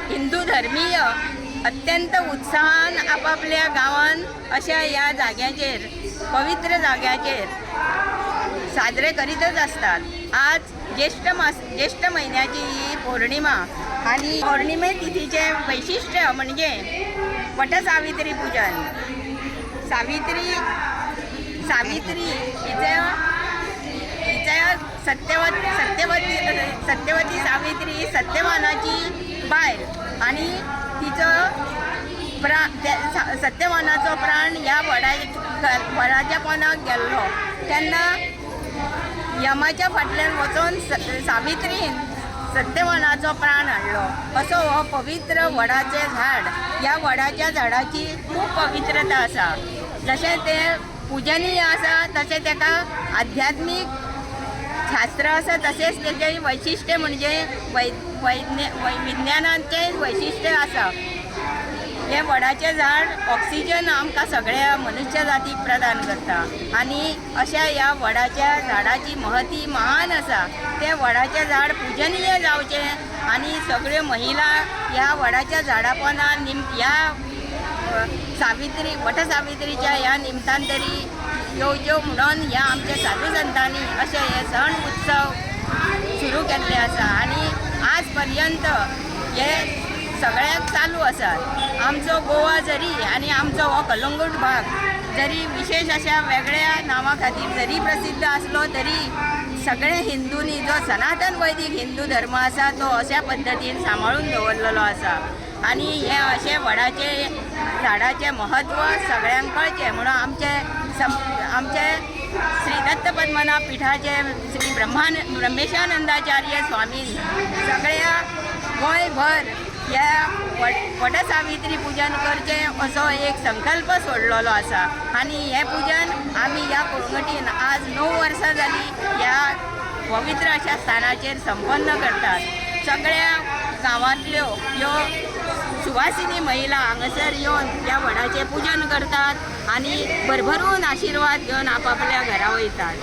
हिंदू धर्मीय अत्यंत उत्साहान आपापल्या गावान अशा या जाग्याचेर पवित्र जाग्याचेर साजरे करीतच असतात। आज ज्येष्ठ महिन्याची ही पौर्णिमा आणि पौर्णिमे तिथीचे वैशिष्ट्य म्हणजे वटसावित्री पूजन। सावित्री हिच्या सत्यवती सावित्री सत्यवानाची बायल आणि तिचं सत्यवानाचो प्राण या वडाच्या पोंदाक गेल्लो तेन्ना यमाच्या फाटल्यान वचून सावित्रीन सत्यवानाचो प्राण हाडलो। असो हो पवित्र वडाचें झाड, या वडाच्या झाडाची खूब पवित्रता आसा। जशें तें पूजनीय आसा तशें तेका आध्यात्मीक शास्त्र आसा, तशेंच तेचें वैशिष्ट्य म्हणजे विज्ञानाचें वैशिष्ट्य आसा। हे वडाचें झाड ऑक्सिजन आमकां सगळ्या मनुष्य जातीक प्रदान करता आणि अशा ह्या वडाच्या झाडाची महती महान आसा। ते वडाचें झाड पूजनीय जावचें आणि सगळ्यो महिला ह्या वडाच्या झाडा पोंदान ह्या वटसावित्रीच्या ह्या निमतान तरी येवच्यो म्हणून ह्या आमच्या साधू संतांनी अशे हे सण उत्सव सुरू केल्ले आसा आणि आज पर्यंत हे सगळ्याक चालू आसात। आमचो गोवा जरी आणि आमचो हो कलंगूट भाग जरी विशेष अशा वेगळ्या नांवा खातीर जरी प्रसिद्ध आसलो तरी सगळे हिंदूंनी जो सनातन वैदिक हिंदू धर्म आसा तो अशा पद्दतीन सांबाळून दवरलेलो आसा आणि हे अशे वडाचे झाडाचें महत्व सगळ्यांक कळचें म्हणून आमचे श्री दत्त पद्मनाभ पिठाचे श्री ब्रह्मेशानंदाचार्य स्वामीन सगळ्या गोंयभर ह्या वटसावित्री पूजन करचें असो एक संकल्प सोडलेलो आसा आणि हे पूजन आमी ह्या कोळंगटीन आज 9 वर्सां जाली ह्या पवित्र अशा स्थानाचेर संपन्न करतात। सगळ्या गांवांतल्यो ह्यो सुवासिनी महिला हांगासर येवन ह्या वडाचें पूजन करतात आणि भरभरून आशिर्वाद घेवन आपापल्या घरा वयतात।